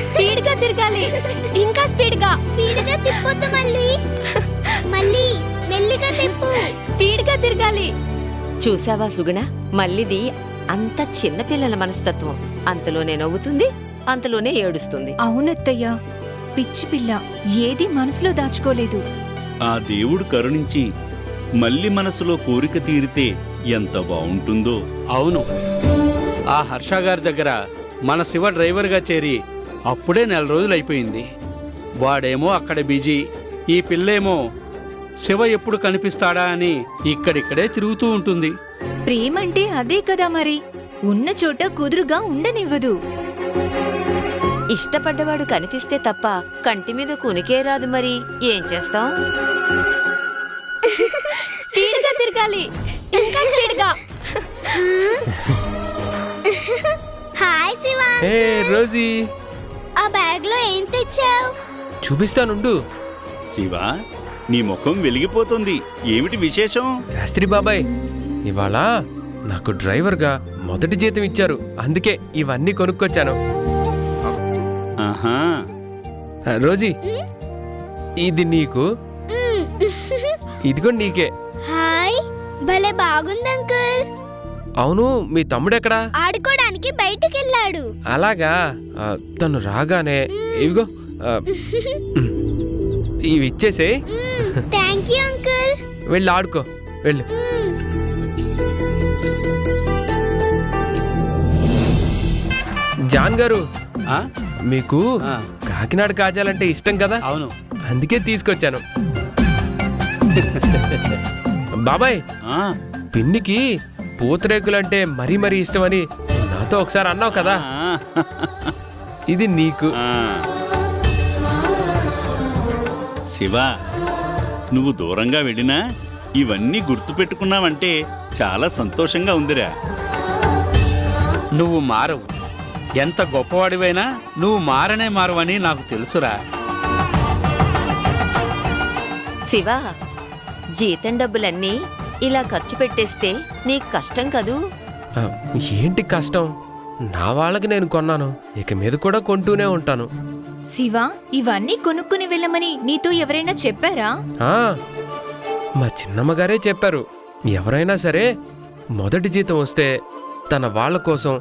Speed గా తిరగాలి, ఇంకా స్పీడ్ గా. స్పీడ్ గా తిప్పొద్దు, మళ్ళీ మళ్ళీ మెల్లిగా తిప్పు. స్పీడ్ గా తిరగాలి. చూసావా సుగుణ, మల్లిది అంత చిన్నపిల్లల మనస్తత్వం. అంతలోనే నవ్వుతుంది, అంతలోనే ఏడుస్తుంది. అవునత్తయ్య, పిచ్చి పిల్ల ఏది మనసులో దాచుకోలేదు. ఆ దేవుడు కరుణించి మళ్ళీ మనసులో కోరిక తీరితే ఎంత బావుంటుందో. అవును, ఆ హర్ష గారి దగ్గర మన శివ డ్రైవర్గా చేరి అప్పుడే 4 రోజులైపోయింది. వాడేమో అక్కడ బిజీ, ఈ పిల్లేమో శివ ఎప్పుడు కనిపిస్తాడా అని ఇక్కడిక్కడే తిరుగుతూ ఉంటుంది. ప్రేమంటే అదే కదా మరి, ఉన్న చోట కుదురుగా ఉండనివ్వదు. ఇష్టపడ్డవాడు కనిపిస్తే తప్ప కంటి మీద కునికే రాదు. మరి ఏం చేస్తాం? స్పీడ్ గా తిరగాలి, ఇంకా స్పీడ్ గా. హాయ్ శివ. ఏ రోజీ, ఆ బ్యాగ్ లో ఏం తెచ్చావు? చూపిస్తానుండు. శివా, నీ ముఖం వెలిగిపోతుంది. ఏమిటి విశేషం? శాస్త్రి బాబాయ్, ఇవాళ నాకు డ్రైవర్గా మొదటి జీతం ఇచ్చారు. అందుకే ఇవన్నీ కొనుక్కొచ్చాను. ఆహా, రోజీ, ఇది నీకు, ఇదిగో నీకే. హాయ్, భలే బాగుంది అంకుల్. అవును, మీ తమ్ముడెక్కడా? ఆడుకోవడానికి బయటికి వెళ్ళాడు. అలాగా, తను రాగానే ఇవిగో ఇవి ఇచ్చేసే. Thank you uncle. వెళ్ళి ఆడుకో, వెళ్ళు. జాన్ గారు, ఆ? మీకు ఆ. కాకినాడ కాజాలంటే ఇష్టం కదా, అవును. అందుకే తీసుకొచ్చాను. బాబాయ్, ఆ, పిన్నికి పూతరేకులంటే మరీ మరీ ఇష్టమని నాతో ఒకసారి అన్నావు కదా, ఆ, ఇది నీకు. ఆ. శివా, నువ్వు దూరంగా వెళ్ళినా ఇవన్నీ గుర్తుపెట్టుకున్నావంటే చాలా సంతోషంగా ఉందిరా. నువ్వు మారవు. ఎంత గొప్పవాడివైనా నువ్వు మారనే మారవని నాకు తెలుసురా. శివ, జీతం డబ్బులన్నీ ఇలా ఖర్చు పెట్టేస్తే నీకు కష్టం కదూ? ఆ, ఏంటి కష్టం? నా వాళ్ళకి నేను కొన్నాను, ఇక మీద కూడా కొంటూనే ఉంటాను. శివ, ఇవన్నీ కొనుక్కుని వెళ్ళమని నీతో ఎవరైనా చెప్పారా? ఆ, మా చిన్నమ్మగారే చెప్పారు. ఎవరైనా సరే మొదటి జీతం వస్తే తన వాళ్ళ కోసం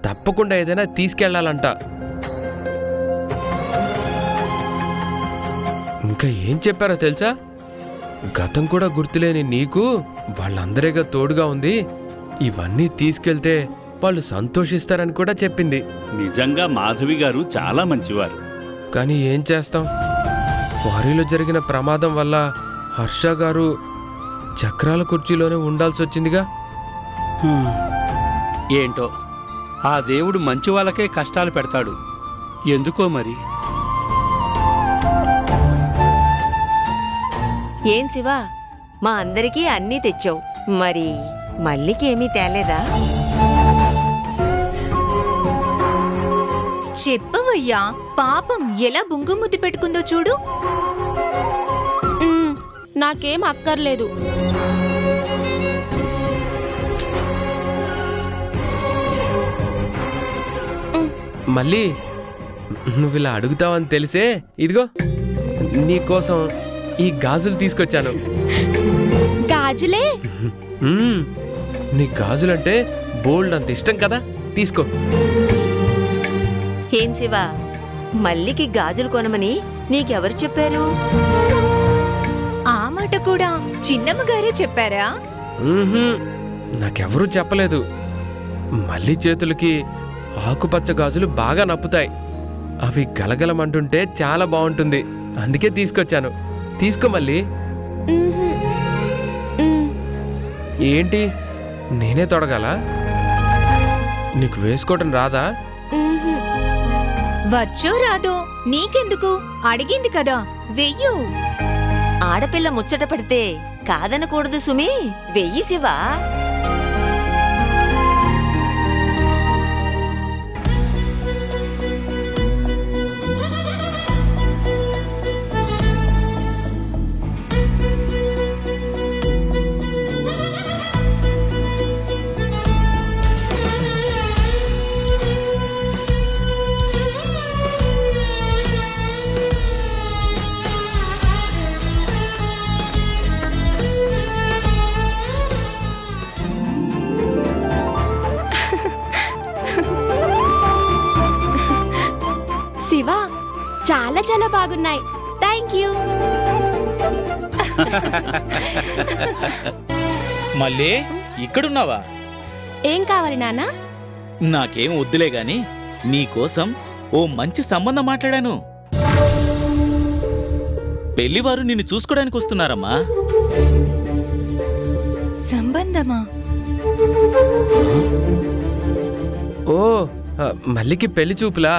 తప్పకుండా ఏదైనా తీసుకెళ్లాలంట. ఇంకా ఏం చెప్పారో తెలుసా? గతం కూడా గుర్తులేని నీకు వాళ్ళందరిగా తోడుగా ఉంది, ఇవన్నీ తీసుకెళ్తే వాళ్ళు సంతోషిస్తారని కూడా చెప్పింది. నిజంగా మాధవి గారు చాలా మంచివారు. కానీ ఏం చేస్తాం, వారిలో జరిగిన ప్రమాదం వల్ల హర్ష గారు చక్రాల కుర్చీలోనే ఉండాల్సి వచ్చిందిగా. ఏంటో, ఆ దేవుడు మంచి వాళ్ళకే కష్టాలు పెడతాడు. ఎందుకో మరి. ఏం శివ, మా అందరికీ అన్నీ తెచ్చావు, మరి మల్లికి ఏమీ తేలేదా? చెప్పవయ్యా, పాపం ఎలా బుంగుముద్దు పెట్టుకుందో చూడు. నాకేం అక్కర్లేదు. మళ్ళీ నువ్వు ఇలా అడుగుతావని తెలిసే ఇదిగో నీకోసం ఈ గాజులు తీసుకొచ్చాను. గాజులే? మ్మ్. నీ గాజులంటే బోల్డ్ అంత ఇష్టం కదా, తీసుకో. ఏం శివ, మల్లికి గాజులు కొనమని నీకెవరు చెప్పారు? ఆ మాట కూడా చిన్నమ్మగారే చెప్పారా? మ్మ్హ్మ్. నాకెవరూ చెప్పలేదు. మళ్ళీ చేతులకి ఆకుపచ్చ గాజులు బాగా నప్పుతాయి. అవి గలగలమంటుంటే చాలా బాగుంటుంది, అందుకే తీసుకొచ్చాను. తీసుకో మళ్ళీ. ఏంటి, నేనే తొడగాల? నీకు వేసుకోవటం రాదా? వచ్చో రాదో నీకెందుకు, అడిగింది కదా, వెయ్యు. ఆడపిల్ల ముచ్చట పడితే కాదనకూడదు సుమి, వెయ్యి శివా. చాలా బాగున్నాయి. Thank you. మళ్ళీ ఇక్కడున్నావా? ఏం కావాలి నాన్న? నాకేం వద్దులే గాని నీకోసం ఓ మంచి సంబంధం మాట్లాడాను. పెళ్లివారు నిన్ను చూసుకోవడానికి వస్తున్నారమ్మా. సంబంధమా? ఓ మల్లికి పెళ్లి చూపులా?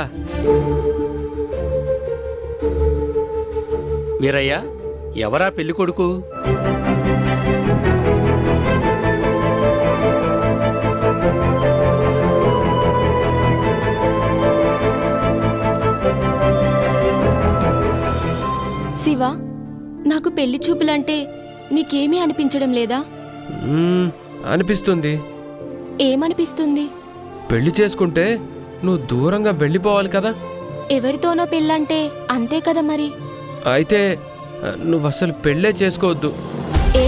వీరయ్య, ఎవరా పెళ్లి కొడుకు? శివ, నాకు పెళ్లి చూపులంటే నీకేమీ అనిపించడం లేదా? అనిపిస్తుంది. ఏమనిపిస్తుంది? పెళ్లి చేసుకుంటే నువ్వు దూరంగా వెళ్ళిపోవాలి కదా. ఎవరితోనో పెళ్ళంటే అంతే కదా మరి. అయితే నువ్వు అసలు పెళ్ళే చేసుకోవద్దు. ఏ?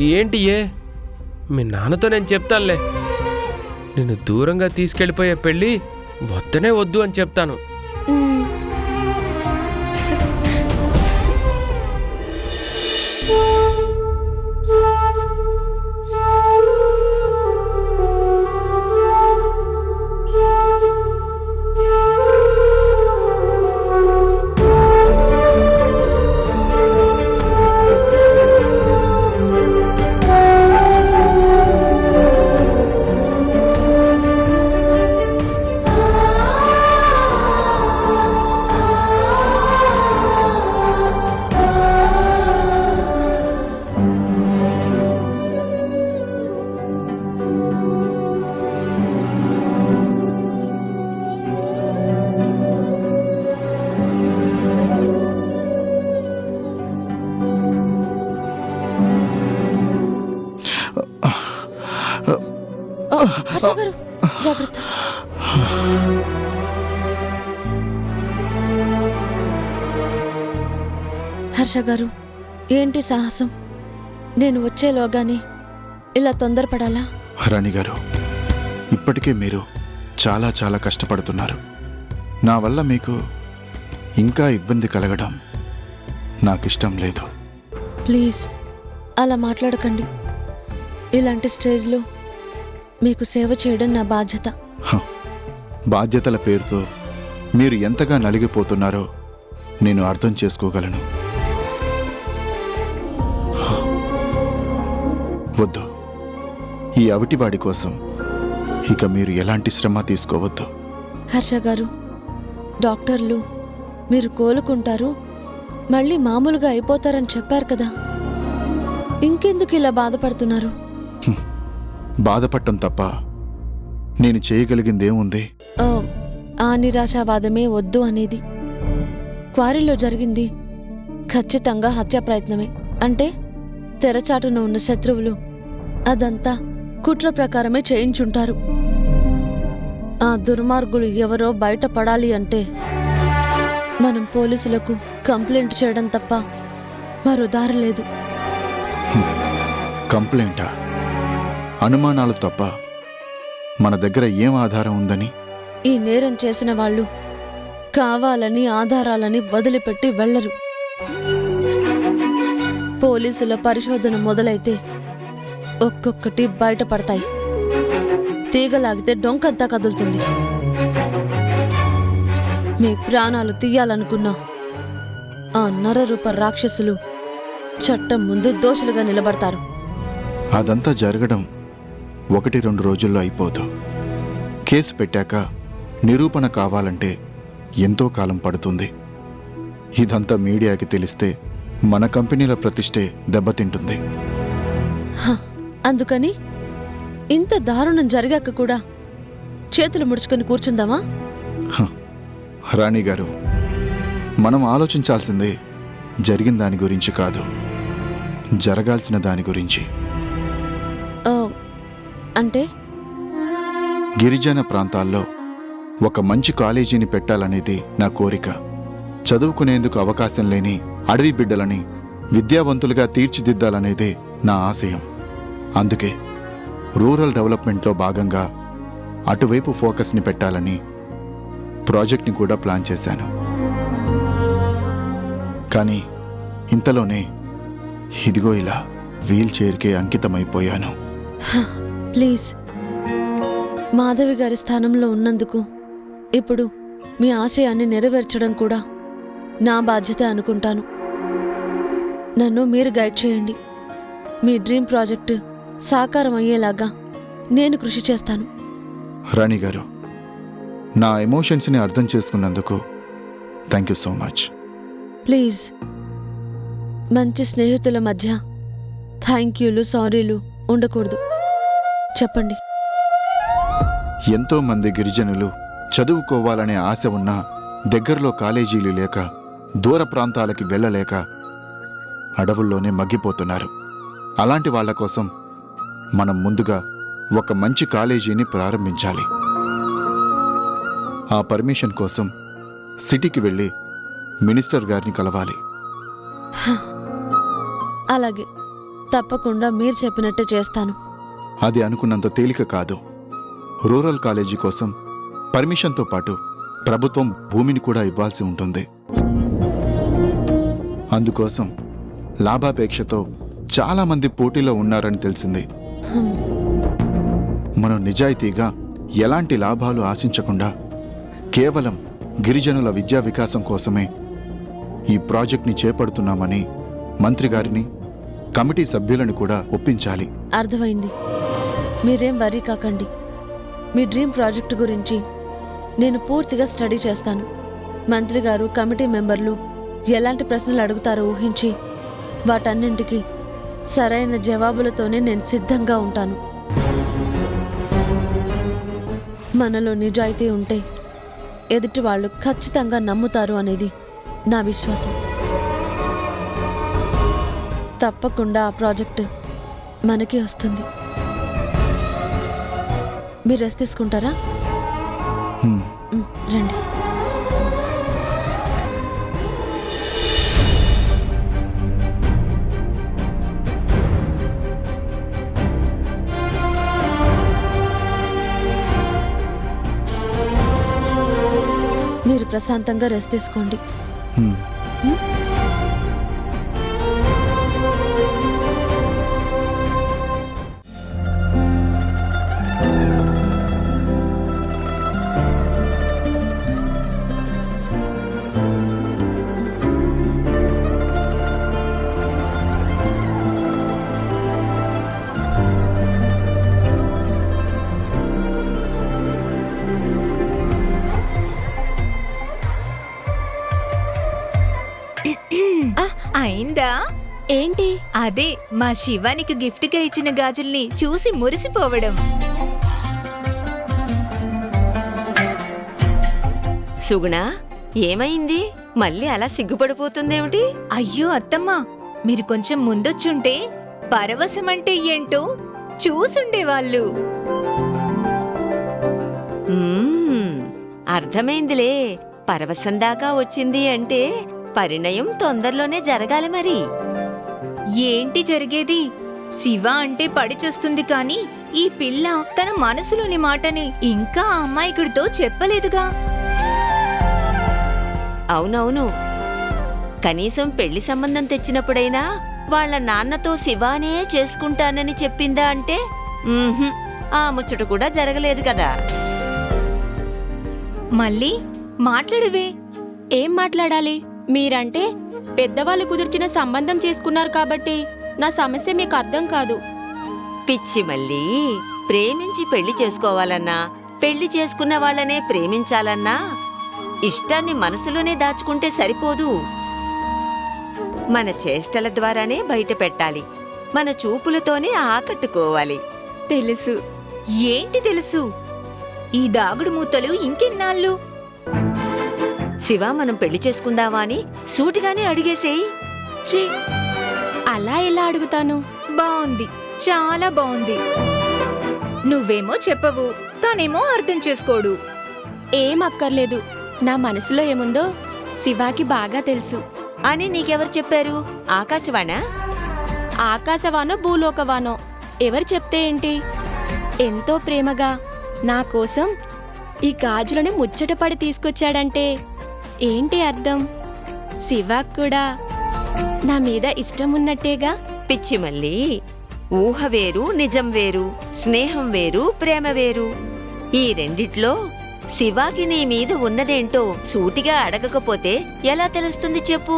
ఏంటి ఏ? మీ నాన్నతో నేను చెప్తానులే. నిన్ను దూరంగా తీసుకెళ్ళిపోయే పెళ్ళి వద్దనే వద్దు అని చెప్తాను. మ్, హర్ష గారు, జాగ్రత్త. హర్ష గారు, ఏంటి సాహసం? నేను వచ్చేలోగానే ఇలా తొందరపడాలా? రాణి గారు, ఇప్పటికే మీరు చాలా చాలా కష్టపడుతున్నారు. నా వల్ల మీకు ఇంకా ఇబ్బంది కలగడం నాకిష్టం లేదు. ప్లీజ్ అలా మాట్లాడకండి. ఇలాంటి స్టేజ్లో మీకు సేవ చేయడం నా బాధ్యత. బాధ్యతల పేరుతో మీరు ఎంతగా నలిగిపోతున్నారో నేను అర్థం చేసుకోగలను. వద్దు, ఈ అవిటివాడి కోసం ఇక మీరు ఎలాంటి శ్రమ తీసుకోవద్దు. హర్ష గారు, డాక్టర్లు మీరు కోలుకుంటారు, మళ్ళీ మామూలుగా అయిపోతారని చెప్పారు కదా. ఇంకెందుకు ఇలా బాధపడుతున్నారు? బాధపడటం తప్ప నేను చేయగలిగిందేముంది? ఆ నిరాశావాదమే వద్దు అనేది. క్వారీలో జరిగింది ఖచ్చితంగా హత్యా ప్రయత్నమే. అంటే తెరచాటున ఉన్న శత్రువులు అదంతా కుట్ర ప్రకారమే చేయించుంటారు. ఆ దుర్మార్గులు ఎవరో బయటపడాలి అంటే మనం పోలీసులకు కంప్లైంట్ చేయడం తప్ప మరో దారి లేదు. కంప్లైంటా? అనుమానాలు తప్ప మన దగ్గర ఏం ఆధారం ఉందని? ఈ నేరం చేసిన వాళ్ళు కావాలని ఆధారాలని వదిలిపెట్టి వెళ్లరు. పోలీసుల పరిశోధన మొదలైతే ఒక్కొక్కటి బయటపడతాయి. తీగలాగితే డొంకంతా కదులుతుంది. మీ ప్రాణాలు తీయాలనుకున్నా ఆ నరరూప రాక్షసులు చట్టం ముందు దోషులుగా నిలబడతారు. అదంతా జరగడం 1-2 రోజుల్లో అయిపోదు. కేసు పెట్టాక నిరూపణ కావాలంటే ఎంతో కాలం పడుతుంది. ఇదంతా మీడియాకి తెలిస్తే మన కంపెనీల ప్రతిష్టే దెబ్బతింటుంది. అందుకని ఇంత దారుణం జరిగాక కూడా చేతులు ముడుచుకొని కూర్చుందామా? రాణి గారు, మనం ఆలోచించాల్సిందే జరిగిన దాని గురించి కాదు, జరగాల్సిన దాని గురించి. అంటే గిరిజన ప్రాంతాల్లో ఒక మంచి కాలేజీని పెట్టాలనేది నా కోరిక. చదువుకునేందుకు అవకాశం లేని అడవి బిడ్డలని విద్యావంతులుగా తీర్చిదిద్దాలనేదే నా ఆశయం. అందుకే రూరల్ డెవలప్మెంట్లో భాగంగా అటువైపు ఫోకస్ని పెట్టాలని ప్రాజెక్ట్ని కూడా ప్లాన్ చేశాను. కానీ ఇంతలోనే ఇదిగో ఇలా వీల్ చైర్కే అంకితమైపోయాను. ప్లీజ్, మాధవి గారి స్థానంలో ఉన్నందుకు ఇప్పుడు మీ ఆశయాన్ని నెరవేర్చడం కూడా నా బాధ్యత అనుకుంటాను. నన్ను మీరు గైడ్ చేయండి. మీ డ్రీమ్ ప్రాజెక్టు సాకారం అయ్యేలాగా నేను కృషి చేస్తాను. రాణి గారు, నా ఎమోషన్స్ని అర్థం చేసుకున్నందుకు thank you so much. Please, మంచి స్నేహితుల మధ్య థ్యాంక్ యూలు సారీలు ఉండకూడదు. చెప్పండి. ఎంతో మంది గిరిజనులు చదువుకోవాలనే ఆశ ఉన్నా దగ్గరలో కాలేజీలు లేక దూర ప్రాంతాలకి వెళ్ళలేక అడవుల్లోనే మగ్గిపోతున్నారు. అలాంటి వాళ్ళ కోసం మనం ముందుగా ఒక మంచి కాలేజీని ప్రారంభించాలి. ఆ పర్మిషన్ కోసం సిటీకి వెళ్ళి మినిస్టర్ గారిని కలవాలి. అలాగే, తప్పకుండా మీరు చెప్పినట్టే చేస్తాను. అది అనుకున్నంత తేలిక కాదు. రూరల్ కాలేజీ కోసం పర్మిషన్తో పాటు ప్రభుత్వం భూమిని కూడా ఇవ్వాల్సి ఉంటుంది. అందుకోసం లాభాపేక్షతో చాలామంది పోటీలో ఉన్నారని తెలిసింది. హ్మ్. మనం నిజాయితీగా ఎలాంటి లాభాలు ఆశించకుండా కేవలం గిరిజనుల విద్యా వికాసం కోసమే ఈ ప్రాజెక్ట్ని చేపడుతున్నామని మంత్రి గారిని, కమిటీ సభ్యులను కూడా ఒప్పించాలి. అర్థమైంది. మీరేం వరీ కాకండి. మీ డ్రీమ్ ప్రాజెక్టు గురించి నేను పూర్తిగా స్టడీ చేస్తాను. మంత్రి గారు, కమిటీ మెంబర్లు ఎలాంటి ప్రశ్నలు అడుగుతారో ఊహించి వాటన్నింటికి సరైన జవాబులతోనే నేను సిద్ధంగా ఉంటాను. మనలో నిజాయితీ ఉంటే ఎదుటి వాళ్ళు ఖచ్చితంగా నమ్ముతారు అనేది నా విశ్వాసం. తప్పకుండా ఆ ప్రాజెక్టు మనకి వస్తుంది. మీరు రెస్ట్ తీసుకుంటారా? హ్మ్. రండి. మీరు ప్రశాంతంగా రెస్ట్ తీసుకోండి. హ్మ్. అయిందా? ఏంటి? అదే మా శివానికి గిఫ్ట్గా ఇచ్చిన గాజుల్ని చూసి మురిసిపోవడం. సుగుణ, ఏమైంది? మళ్ళీ అలా సిగ్గుపడిపోతుందేమిటి? అయ్యో అత్తమ్మా, మీరు కొంచెం ముందొచ్చుంటే పరవశమంటే ఏంటో చూసుండేవాళ్ళు. అర్థమైందిలే. పరవశం దాకా వచ్చింది అంటే పరిణయం తొందరలోనే జరగాలి మరి. ఏంటి జరిగేది? శివ అంటే పడి చేస్తుంది కానీ ఈ పిల్ల తన మనసులోని మాటని ఇంకా ఆ అమ్మాయికుడితో చెప్పలేదుగా. అవునవును. కనీసం పెళ్లి సంబంధం తెచ్చినప్పుడైనా వాళ్ళ నాన్నతో శివానే చేసుకుంటానని చెప్పిందా అంటే ఆ ముచ్చట కూడా జరగలేదు కదా. మళ్ళీ మాట్లాడవే. ఏం మాట్లాడాలి? మీరంటే పెద్దవాళ్ళు కుదిర్చిన సంబంధం చేసుకున్నారు కాబట్టి నా సమస్య మీకు అర్థం కాదు. పిచ్చి మళ్ళీ, ప్రేమించి పెళ్లి చేసుకోవాలన్నా, పెళ్లి చేసుకున్న వాళ్ళనే ప్రేమించాలన్నా ఇష్టాన్ని మనసులోనే దాచుకుంటే సరిపోదు. మన చేష్టల ద్వారానే బయట పెట్టాలి. మన చూపులతోనే ఆకట్టుకోవాలి. తెలుసు. ఏంటి తెలుసు? ఈ దాగుడు మూతలు ఇంకెన్నాళ్ళు? శివ, మనం పెళ్లి చేసుకుందావా అని సూటిగానే అడిగేసేయి. ఛీ, అలా ఎలా అడుగుతాను? బావుంది, చాలా బావుంది. నువ్వేమో చెప్పవు, తానేమో అర్థం చేసుకోడు. ఏం అక్కర్లేదు. నా మనసులో ఏముందో శివాకి బాగా తెలుసు. అని నీకెవరు చెప్పారు? ఆకాశవాణా? ఆకాశవానో భూలోకవానో ఎవరు చెప్తే ఏంటి? ఎంతో ప్రేమగా నా కోసం ఈ గాజులను ముచ్చటపడి తీసుకొచ్చాడంటే ఏంటి అర్థం? శివాకు కూడా నా మీద ఇష్టం ఉన్నట్టేగా. పిచ్చి మళ్ళీ, ఊహ వేరు నిజం వేరు, స్నేహం వేరు ప్రేమ వేరు. ఈ రెండిట్లో శివాకి నీ మీద ఉన్నదేంటో సూటిగా అడగకపోతే ఎలా తెలుస్తుంది చెప్పు?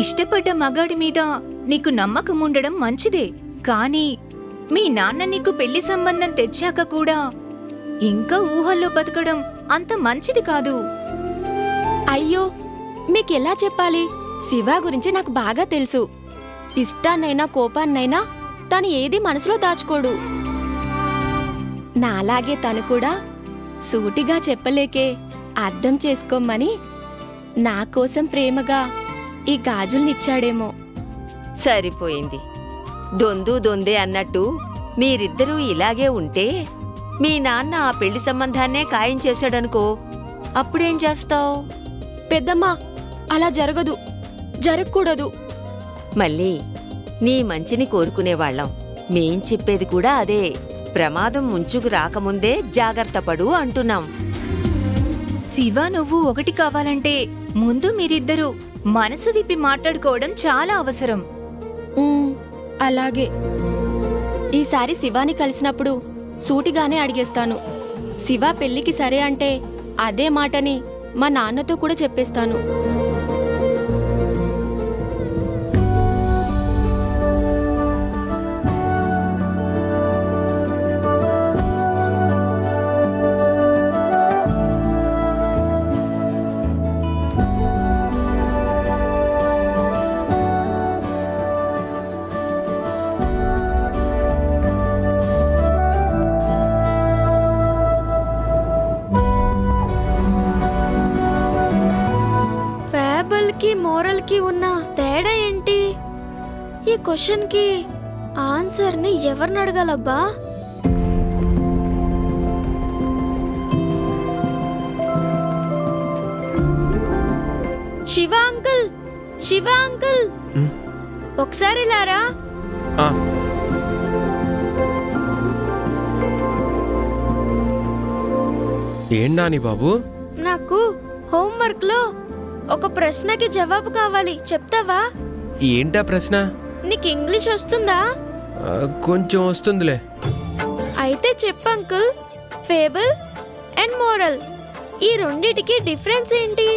ఇష్టపడ్డ మగాడి మీద నీకు నమ్మకం ఉండడం మంచిదే, కానీ మీ నాన్న నీకు పెళ్లి సంబంధం తెచ్చాక కూడా ఇంకా ఊహల్లో బతకడం అంత మంచిది కాదు. అయ్యో, మీకెలా చెప్పాలి? శివ గురించి నాకు బాగా తెలుసు. ఇష్టాన్నైనా కోపాన్నైనా తను ఏది మనసులో దాచుకోడు. నాలాగే తను కూడా సూటిగా చెప్పలేకే అర్థం చేసుకోమని నా కోసం ప్రేమగా ఈ గాజుల్నిచ్చాడేమో. సరిపోయింది. దొందు దొందే అన్నట్టు మీరిద్దరూ ఇలాగే ఉంటే మీ నాన్న ఆ పెళ్లి సంబంధాన్నే ఖాయం చేశాడనుకో, అప్పుడేం చేస్తావ్? పెద్దమ్మా, అలా జరగదు, జరగకూడదు. మళ్ళీ నీ మంచిని కోరుకునేవాళ్ళం. మేం చెప్పేది కూడా అదే. ప్రమాదం ముంచుకు రాకముందే జాగ్రత్త పడు అంటున్నాం. శివ, నువ్వు ఒకటి కావాలంటే ముందు మీరిద్దరూ మనసు విప్పి మాట్లాడుకోవడం చాలా అవసరం. అలాగే. ఈసారి శివాని కలిసినప్పుడు సూటిగానే అడిగేస్తాను. శివ పెళ్లికి సరే అంటే అదే మాటని మా నాన్నతో కూడా చెప్పేస్తాను. మోరల్ కి ఉన్న తేడా ఏంటి? ఈ క్వశ్చన్ కి ఆన్సర్ ని ఎవరిని అడగాలబ్బా? శివ అంకుల్, శివ అంకుల్, ఒకసారి లారా. ఏంటాని బాబు? నాకు హోంవర్క్ లో ఒక ప్రశ్నకి జవాబు కావాలి, చెప్తావా? ఏంటా ప్రశ్న? నీకు ఇంగ్లీష్ వస్తుందా? కొంచెం వస్తుందిలే. అయితే చెప్పు అంకుల్, ఫేబుల్ అండ్ మోరల్ ఈ రెండిటికి డిఫరెన్స్ ఏంటి?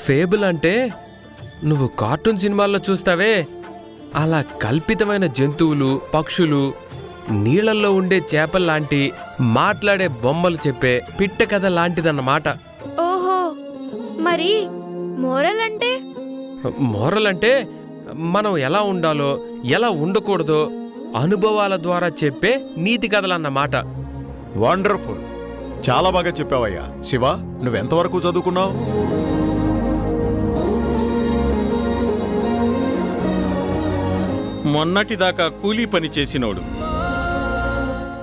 ఫేబుల్ అంటే నువ్వు కార్టూన్ సినిమాల్లో చూస్తావే, అలా కల్పితమైన జంతువులు, పక్షులు, నీళ్లల్లో ఉండే చేపల్లాంటి మాట్లాడే బొమ్మలు చెప్పే పిట్ట కథ లాంటిదన్నమాట. ఓహో, మరి మోరల్ అంటే? మోరల్ అంటే మనం ఎలా ఉండాలో, ఎలా ఉండకూడదో అనుభవాల ద్వారా చెప్పే నీతి కథలన్నమాట. వండర్ఫుల్, చాలా బాగా చెప్పావయ్యా. శివ, నువ్వెంతవరకు చదువుకున్నావు? మొన్నటిదాకా కూలీ పని చేసినోడు.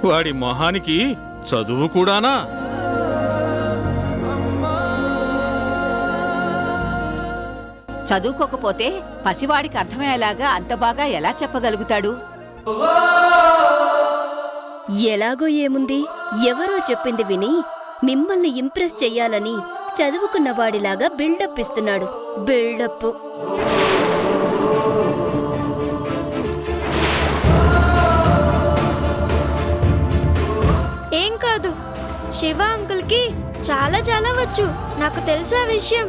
వాడి మొహానికి చదువు కూడానా? చదువుకోకపోతే పసివాడికి అర్థమయ్యేలాగా అంత బాగా ఎలా చెప్పగలుగుతాడు? ఎలాగో ఏముంది, ఎవరో చెప్పింది విని మిమ్మల్ని ఇంప్రెస్ చెయ్యాలని చదువుకున్నవాడిలాగా బిల్డప్ ఇస్తున్నాడు. బిల్డప్. ఏం కాదు, శివ అంకుల్ కి చాలా చాలా వచ్చు, నాకు తెలుసా విషయం.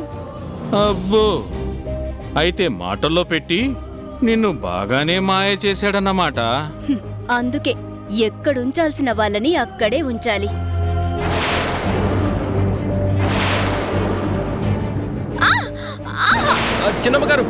అబ్బో, అయితే మాటల్లో పెట్టి నిన్ను బాగానే మాయ చేశాడన్నమాట. అందుకే ఎక్కడుంచాల్సిన వాళ్ళని అక్కడే ఉంచాలి. చిన్నమ్మగారు,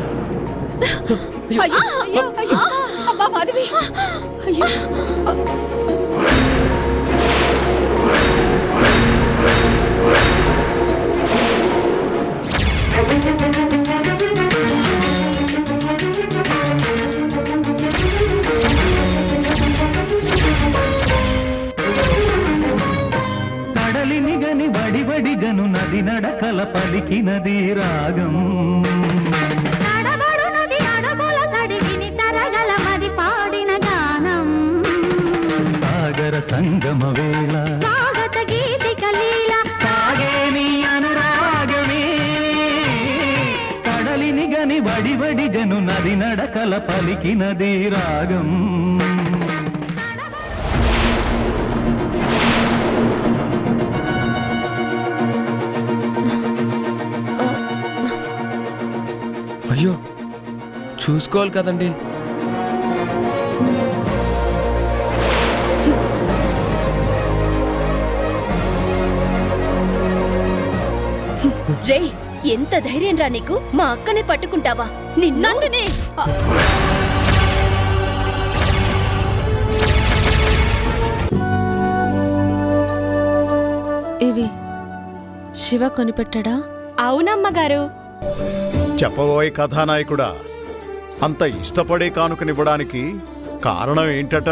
కడలిని గని వడివడి గను నది నడకల పలికినది రాగం. సంగమ వేళ స్వాగత గీతిక లీల సాగే నీ అనురాగమే కడలిని గని వడి వడి జను నది నడకల పలికినది రాగం. అయ్యో చూసుకోవాలి కదండి. రే, ఎంత ధైర్యం రా నీకు? మా అక్కనే పట్టుకుంటావా? నిన్నందునే ఇవి శివ కొనిపెట్టాడా? అవునమ్మగారు. చెప్పబోయే కథానాయకుడా, అంత ఇష్టపడే కానుకనివ్వడానికి కారణం ఏంటట?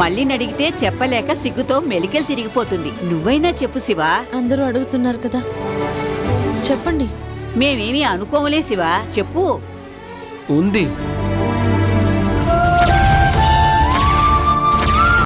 మళ్ళీ అడిగితే చెప్పలేక సిగ్గుతో మెలికలు తిరిగిపోతుంది. నువ్వైనా చెప్పు శివా. అందరూ అడుగుతున్నారు కదా, చెప్పండి. మేమేమీ అనుకోములే శివా, చెప్పు. ఉంది